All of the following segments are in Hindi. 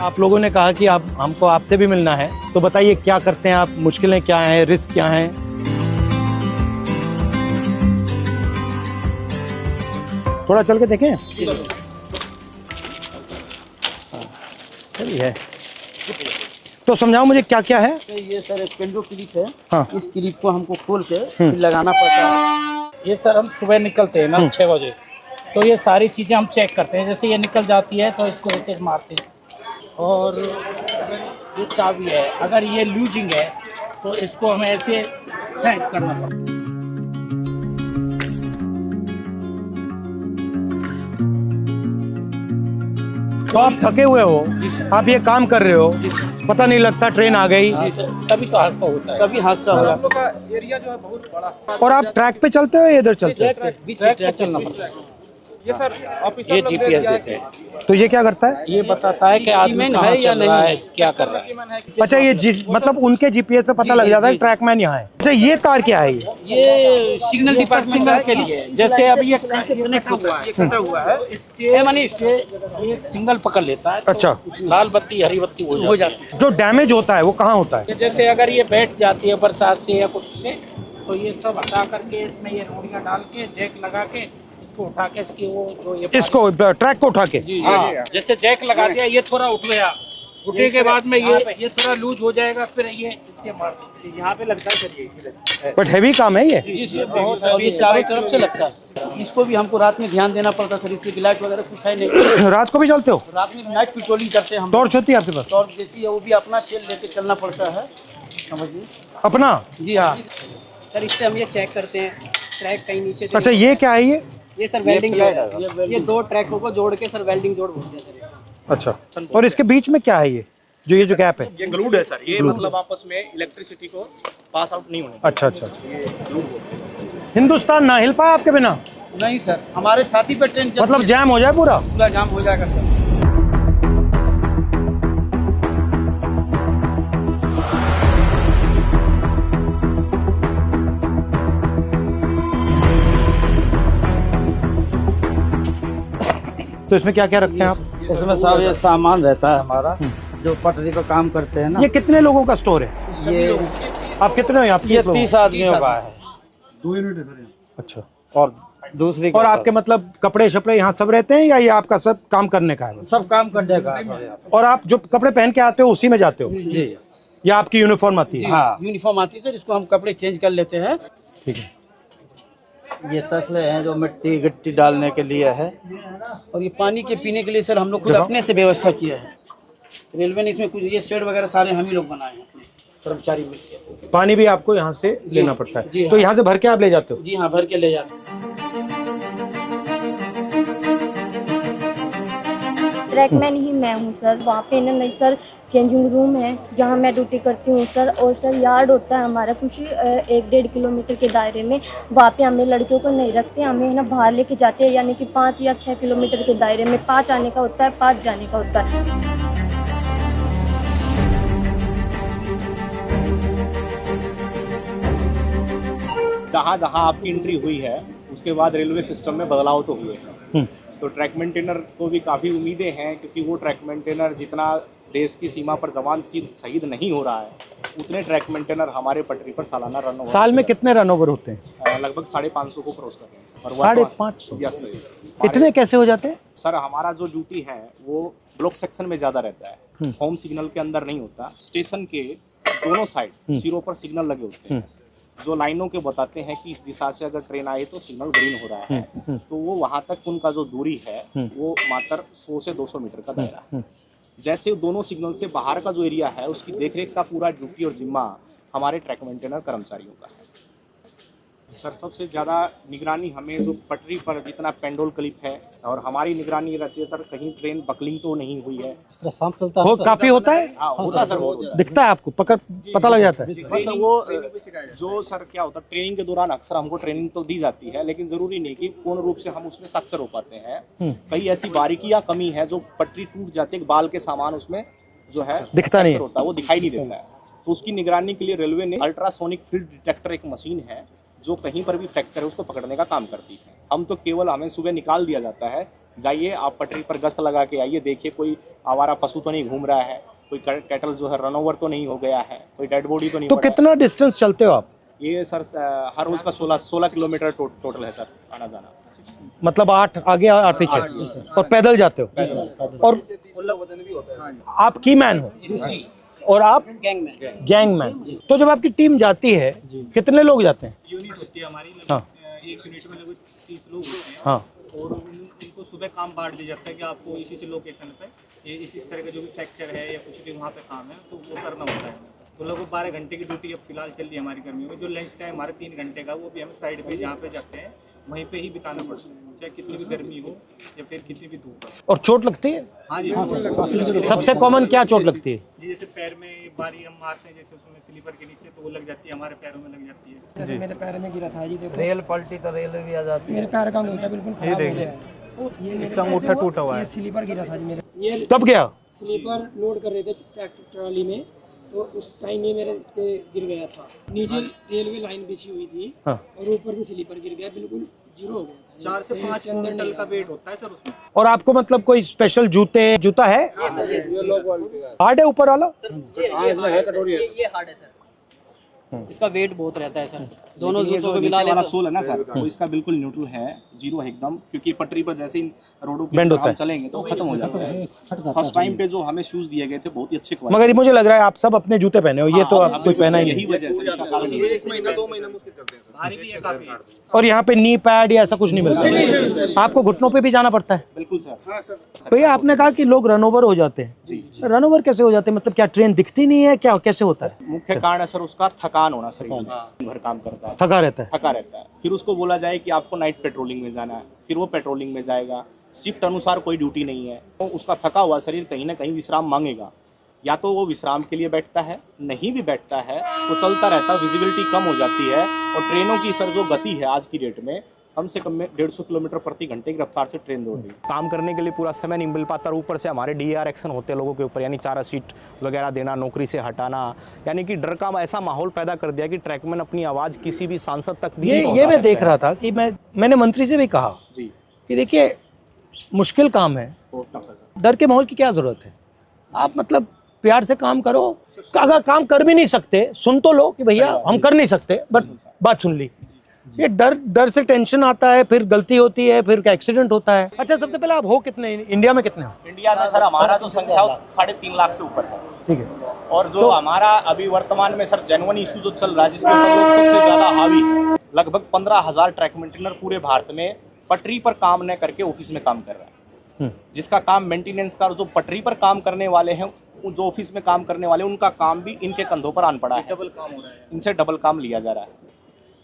आप लोगों ने कहा कि आप हमको आपसे भी मिलना है, तो बताइए क्या करते हैं आप, मुश्किलें क्या हैं, रिस्क क्या हैं? थोड़ा चल के देखें। चलिए, तो समझाओ मुझे क्या क्या है। ये सर एक पेंडो क्लिप है। हाँ। इस क्लिप को हमको खोल के फिर लगाना पड़ता है। ये सर हम सुबह निकलते हैं ना 6 बजे, तो ये सारी चीज़ें हम चेक करते हैं। जैसे ये निकल जाती है तो इसको ऐसे मारते हैं। और ये चाबी है, अगर ये लूजिंग है तो इसको हमें ऐसे टाइट करना पड़ता है। तो आप थके हुए हो, आप ये काम कर रहे हो, पता नहीं लगता ट्रेन आ गई, तभी तो हादसा होता है, तभी हादसा हो जाता है। का एरिया जो है बहुत बड़ा। और आप ट्रैक पे चलते हो या इधर चलते हो? बीच में ट्रैक चलना पड़ता है। ये सर ऑफिसर ये जीपीएस देते हैं। तो ये क्या करता है? ये बताता है कि आदमी है या नहीं है, क्या कर रहा है। अच्छा, ये मतलब उनके जीपीएस पे पता लग जाता है ट्रैकमैन यहाँ है। अच्छा, ये तार क्या है? ये सिग्नल डिपार्टमेंट के लिए। जैसे अभी ये कनेक्ट हुआ है, ये कटा हुआ है, इससे ये सिग्नल पकड़ लेता है। अच्छा, लाल बत्ती हरी बत्ती हो जाती है। जो डैमेज होता है वो कहाँ होता है? जैसे अगर ये बैठ जाती है बरसात से या कुछ से, तो ये सब हटा करके इसमें ये रोड़ियाँ डाल के जैक लगा के इसको उठा के इसकी वो जो ये इसको ट्रैक को उठा के, हाँ, जैसे जैक लगा दिया, ये थोड़ा उठ गया, उठने के बाद में ये थोड़ा लूज हो जाएगा, फिर ये इससे मार यहाँ पे लगता है सर। ये बट हैवी काम है ये। जी, बहुत ये चारों तरफ से लगता है। इसको भी हमको रात में ध्यान देना पड़ता है सर, इसकी लाइट वगैरह कुछ है नहीं। रात को भी चलते हो? रात में नाइट पेट्रोलिंग करते हैं हम। टॉर्च होती है आपके पास? टॉर्च देती है, वो भी अपना सेल लेके चलना पड़ता है, समझिए। अपना? जी हाँ सर, इससे हम ये चेक करते हैं ट्रैक कहीं नीचे। अच्छा, ये क्या है? ये सर वेल्डिंग जोड़, ये दो ट्रैकों को जोड़ के सर वेल्डिंग जोड़ बोलते हैं सर। अच्छा, और इसके बीच में क्या है? ये जो गैप है, ये ग्लूड है सर। ये मतलब आपस में इलेक्ट्रिसिटी को पास आउट नहीं होने। अच्छा अच्छा, ये ग्लूड होते हैं। हिंदुस्तान ना हिल पाया आपके बिना? नहीं सर, हमारे छाती पे ट्रेन मतलब जैम हो जाए, पूरा जाम हो जाएगा सर। तो इसमें क्या क्या रखते हैं आप? इसमें सब ये सामान रहता है हमारा, जो पटरी पे काम करते हैं ना। ये कितने लोगों का स्टोर है? ये आप कितने हो यहाँ? ये 30 आदमियों का है। 2 यूनिट है सर। अच्छा, और दूसरी और आपके मतलब कपड़े शपड़े यहाँ सब रहते हैं या ये आपका सब काम करने का है? सब काम करने का है। और आप जो कपड़े पहन के आते हो उसी में जाते हो? जी, या आपकी यूनिफॉर्म आती है? हाँ, यूनिफॉर्म आती है सर, इसको हम कपड़े चेंज कर लेते हैं। ठीक है। ये तसले हैं जो मिट्टी गिट्टी डालने के लिए है, और ये पानी के पीने के लिए सर हम लोग खुद अपने से व्यवस्था किया है। रेलवे ने इसमें कुछ ये शेड वगैरह सारे हम ही लोग बनाए हैं, अपने कर्मचारी मिलकर। पानी भी आपको यहाँ से लेना पड़ता है? जी, तो यहाँ से भर के आप ले जाते हो? जी हाँ, भर के ले जाते हैं। ट्रैकमैन ही मैं हूँ सर। वहाँ पे ना नहीं सर, चेंजिंग रूम है जहाँ मैं ड्यूटी करती हूँ सर। और सर यार्ड होता है हमारा कुछ 1-1.5 किलोमीटर के दायरे में। वहाँ पे हमें लड़कियों को नहीं रखते, हमें ना बाहर लेके जाते हैं, यानी कि 5 या 6 किलोमीटर के दायरे में। 5 आने का होता है, 5 जाने का होता है। जहाँ जहाँ आपकी एंट्री हुई है उसके बाद रेलवे सिस्टम में बदलाव तो हुए हैं। तो ट्रैक मेंटेनर को भी काफ़ी उम्मीदें हैं, क्योंकि वो ट्रैक मेंटेनर जितना देश की सीमा पर जवान शहीद नहीं हो रहा है, उतने ट्रैक मेंटेनर हमारे पटरी पर सालाना रन ओवर। साल में कितने रन ओवर होते हैं? लगभग 550 को क्रॉस कर रहे हैं। 550? Yes sir. इतने कैसे हो जाते हैं सर? हमारा जो ड्यूटी है वो ब्लॉक सेक्शन में ज़्यादा रहता है, होम सिग्नल के अंदर नहीं होता। स्टेशन के दोनों साइड सिरों पर सिग्नल लगे होते हैं, जो लाइनों के बताते हैं कि इस दिशा से अगर ट्रेन आए तो सिग्नल ग्रीन हो रहा है। तो वो वहाँ तक उनका जो दूरी है वो मात्र 100 से 200 मीटर का दायरा है। जैसे दोनों सिग्नल से बाहर का जो एरिया है उसकी देखरेख का पूरा ड्यूटी और जिम्मा हमारे ट्रैक मेंटेनर कर्मचारियों का है। सर सबसे ज़्यादा निगरानी हमें जो पटरी पर जितना पेंडोल क्लिप है, और हमारी निगरानी रहती है सर कहीं ट्रेन बकलिंग तो नहीं हुई है। इस तरह शाम चलता है? काफी होता है? हाँ होता है सर, बहुत दिखता है आपको, पता लग जाता है? बस वो जो सर क्या होता है, ट्रेनिंग के दौरान अक्सर हमको ट्रेनिंग तो दी जाती है, लेकिन जरूरी नहीं कि पूर्ण रूप से हम उसमें साक्षर हो पाते हैं। कई ऐसी बारीकी या कमी है जो पटरी टूट जाती है, बाल के सामान उसमें जो है दिखता नहीं होता है, वो दिखाई नहीं देता है। तो उसकी निगरानी के लिए रेलवे ने अल्ट्रासोनिक फील्ड डिटेक्टर एक मशीन है, जो कहीं पर भी फ्रैक्चर है उसको पकड़ने का काम करती है। हम तो केवल, हमें सुबह निकाल दिया जाता है, जाइए आप पटरी पर गश्त लगा के आइए, देखिए कोई आवारा पशु तो नहीं घूम रहा है, कोई कैटल जो है रन ओवर तो नहीं हो गया है, कोई डेड बॉडी तो नहीं तो पड़ा है। कितना डिस्टेंस चलते हो आप? ये सर हर रोज का 16 किलोमीटर टोटल है सर, आना जाना। मतलब 8 आगे 8 पीछे, और पैदल जाते हो? और आप की मैन हो और आप गैंगमैन। तो जब आपकी टीम जाती है कितने लोग जाते हैं? यूनिट होती है हमारी, हाँ। एक यूनिट में लगभग 30 लोग होते हैं। हाँ। और उनको सुबह काम बांट दिया जाता है कि आपको इसी लोकेशन पे ये इस तरह का जो भी फ्रैक्चर है या कुछ भी वहाँ पे काम है तो वो करना होता है। तो लगभग 12 घंटे की ड्यूटी अब फिलहाल चल रही है हमारी कर्मियों में। जो लंच टाइम हमारा 3 घंटे का, वो भी हमें साइड पे जहाँ पे जाते हैं वहीं पे ही बिताना पड़ता है, चाहे कितनी भी गर्मी हो या फिर कितनी भी धूप हो। और चोट लगती है? हाँ जी, सबसे कॉमन क्या चोट लगती है? जी जैसे पैर में बारी हम मारते हैं, जैसे उसमें स्लीपर के नीचे, तो वो लग जाती है, हमारे पैरों में लग जाती है। जैसे मेरे पैर में गिरा था जी, देखो रेल पलटी तो रेल भी आ जाती मेरे पैर का अंगूठा बिल्कुल खराब हो गया है। इसका अंगूठा टूटा हुआ है। ये स्लीपर गिरा था जी मेरे, ये कब गया? स्लीपर लोड कर रहे थे ट्रैक्टर ट्रॉली में, तो उस टाइम ये मेरे इस पे गिर गया था। नीचे रेलवे लाइन बिछी हुई थी। हाँ। और ऊपर से स्लीपर गिर गया, बिल्कुल जीरो हो गया था। 4 से 5 क्विंटल का वेट होता है सर उसमें। और आपको मतलब कोई स्पेशल जूता है? हार्ड है ऊपर वाला? ये हार्ड है सर, इसका वेट बहुत रहता है सर। दोनों जूतों को मिला वाला सोल है ना सर, वो इसका बिल्कुल न्यूट्रल है, जीरो है एकदम, क्योंकि पटरी पर जैसे इन रोडों Bend पे होता हम है। चलेंगे तो खत्म हो जाता है। फर्स्ट टाइम पे जो हमें शूज दिए गए थे बहुत ही अच्छे क्वालिटी। मगर ये मुझे लग रहा है आप सब अपने जूते पहने हो, ये तो आप कोई पहना ही यही नहीं। वजह से इसका कारण ये है। 1 महीना 2 महीना मुश्किल करते हैं, भारी भी है काफी। और यहाँ पे नी पैड या ऐसा कुछ नहीं मिलता? आपको घुटनों पे भी जाना पड़ता है? बिल्कुल सर। भैया आपने कहा कि लोग रन ओवर हो जाते हैं, रन ओवर कैसे हो जाते हैं? मतलब क्या ट्रेन दिखती नहीं है क्या, कैसे होता है? मुख्य कारण है सर उसका थकान होना, शरीर में भर काम करता है, थका रहता है। थका रहता है। फिर उसको बोला जाए कि आपको नाइट पेट्रोलिंग में जाना है, फिर वो पेट्रोलिंग में जाएगा, शिफ्ट अनुसार कोई ड्यूटी नहीं है, तो उसका थका हुआ शरीर कहीं ना कहीं विश्राम मांगेगा। या तो वो विश्राम के लिए बैठता है, नहीं भी बैठता है तो चलता रहता है, विजिबिलिटी कम हो जाती है। और ट्रेनों की सर जो गति है आज की डेट में, कम से कम में 150 किलोमीटर प्रति घंटे की रफ्तार से ट्रेन दौड़ रही है। काम करने के लिए पूरा समय नहीं मिल पाता, और ऊपर से हमारे DAR एक्शन होते हैं लोगों के ऊपर, यानी चारा शीट वगैरह देना, नौकरी से हटाना, यानी कि डर का ऐसा माहौल पैदा कर दिया कि ट्रैकमैन अपनी आवाज़ किसी भी सांसद तक भी ये मैं देख रहा था कि मैंने मंत्री से भी कहा जी, कि देखिए मुश्किल काम है, बहुत टफ है सर। डर के माहौल की क्या जरूरत है? आप मतलब प्यार से काम करो। अगर काम कर भी नहीं सकते सुन तो लो कि भैया हम कर नहीं सकते, बट बात सुन ली। ये डर से टेंशन आता है, फिर गलती होती है, फिर एक्सीडेंट होता है। अच्छा, सबसे पहले आप हो कितने इंडिया में, कितने हो? इंडिया में सर हमारा जो संख्या 3.5 लाख से ऊपर है। ठीक है। और जो हमारा अभी वर्तमान में सर जेन्युइन इशू जो चल रहा है, जिसके ऊपर लोग सबसे ज्यादा हावी, लगभग 15,000 ट्रैक मेंटेनर पूरे भारत में पटरी पर काम न करके ऑफिस में काम कर रहा है। जिसका काम मेंटेनेंस का, जो पटरी पर काम करने वाले हैं, जो ऑफिस में काम करने वाले, उनका काम भी इनके कंधों पर आन पड़ा है, डबल काम हो रहा है, इनसे डबल काम लिया जा रहा है।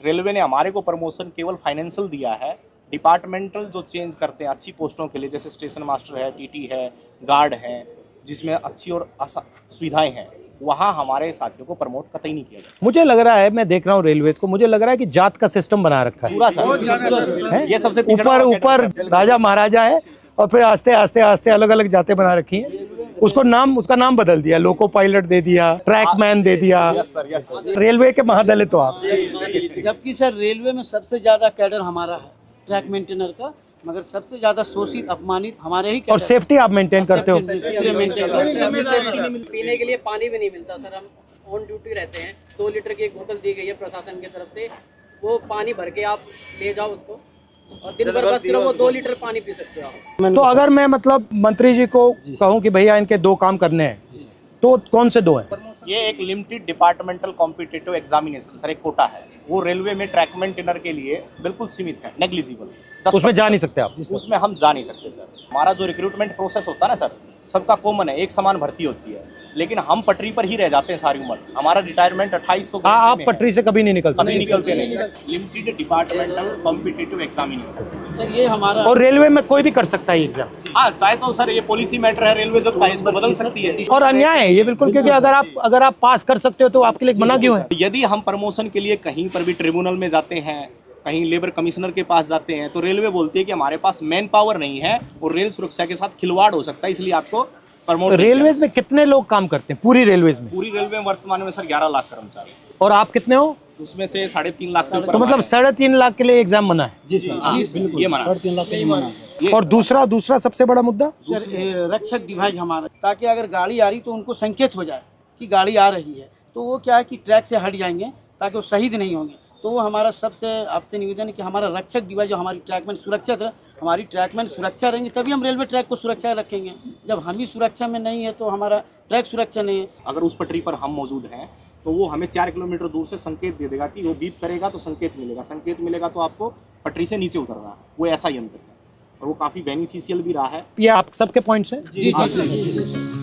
रेलवे ने हमारे को प्रमोशन केवल फाइनेंशियल दिया है, डिपार्टमेंटल जो चेंज करते हैं अच्छी पोस्टों के लिए, जैसे स्टेशन मास्टर है, TT है, गार्ड है, जिसमें अच्छी और सुविधाएं हैं, वहाँ हमारे साथियों को प्रमोट कतई नहीं किया जाता। मुझे लग रहा है, मैं देख रहा हूँ रेलवे को, मुझे लग रहा है कि जात का सिस्टम बना रखा है पूरा सर, ये सबसे ऊपर राजा महाराजा है, और फिर आस्ते आस्ते आस्ते अलग अलग जातें बना रखी हैं। उसका नाम बदल दिया, लोको पायलट दे दिया, ट्रैकमैन दे दिया। रेलवे के महादलित तो आप। जबकि सर रेलवे में सबसे ज्यादा कैडर हमारा है ट्रैक मेंटेनर का, मगर सबसे ज्यादा शोषित अपमानित हमारे ही और सेफ्टी आप मेंटेन करते हो? पीने के लिए पानी भी नहीं मिलता सर, हम ऑन ड्यूटी रहते हैं। 2 लीटर की एक बोतल दी गई है प्रशासन की तरफ से, वो पानी भर के आप ले जाओ उसको, और दिन भर बस सिर्फ वो 2 लीटर पानी पी सकते हो आप। तो अगर मैं मतलब मंत्री जी को कहूँ कि भैया इनके 2 काम करने हैं, तो कौन से 2 हैं? ये एक limited departmental competitive examination sir, एक कोटा है, वो रेलवे में ट्रैक मेंटेनर के लिए बिल्कुल सीमित है, नेग्लिजिबल। उसमें जा नहीं सकते आप? उसमें हम जा नहीं सकते सर। हमारा जो रिक्रूटमेंट प्रोसेस होता है ना सर, सबका कॉमन है, एक समान भर्ती होती है, लेकिन हम पटरी पर ही रह जाते हैं सारी उम्र। हमारा रिटायरमेंट 2800। आप पटरी से कभी नहीं निकलते? कभी निकलते नहीं। Limited departmental competitive examination sir, ये हमारा। और रेलवे में कोई भी कर सकता है एग्जाम? हाँ, चाहे तो सर ये पॉलिसी मैटर है, रेलवे जब चाहे इसको बदल सकती है। और अन्याय है ये बिल्कुल, क्योंकि अगर आप पास कर सकते हो तो आपके लिए मना क्यों है? यदि हम प्रमोशन के लिए कहीं पर भी ट्रिब्यूनल में जाते हैं, कहीं लेबर कमिश्नर के पास जाते हैं, तो रेलवे बोलती है कि हमारे पास मैन पावर नहीं है और रेल सुरक्षा के साथ खिलवाड़ हो सकता है, इसलिए आपको प्रमोट रेलवेज में कितने लोग काम करते हैं पूरी रेलवेज में? पूरी रेलवे में वर्तमान में सर 11 लाख कर्मचारी, और आप कितने हो? उसमें से 3.5 लाख से ऊपर तो मतलब 3.5 लाख के लिए एग्जाम मना है। जी सर, हाँ, जी बिल्कुल, ये मना 3.5 लाख के मना है। और दूसरा सबसे बड़ा मुद्दा सर रक्षक डिवाइस हमारा, ताकि अगर गाड़ी आ रही तो उनको संकेत हो जाए कि गाड़ी आ रही है, तो वो क्या है कि ट्रैक से हट जाएंगे ताकि वो शहीद नहीं होंगे। तो वो हमारा सबसे आपसे निवेदन है कि हमारा रक्षक डिवाइस जो हमारी ट्रैकमैन सुरक्षित रहे, हमारी ट्रैकमैन सुरक्षा रहेंगे तभी हम रेलवे ट्रैक को सुरक्षा रखेंगे। जब हम ही सुरक्षा में नहीं है तो हमारा ट्रैक सुरक्षा नहीं है। अगर उस पटरी पर हम मौजूद हैं तो वो हमें 4 किलोमीटर दूर से संकेत दे देगा कि वो बीप करेगा तो संकेत मिलेगा तो आपको पटरी से नीचे उतरना है। वो ऐसा यंत्र है और वो काफ़ी बेनिफिशियल भी रहा है। ये आप सबके पॉइंट्स हैं? जी।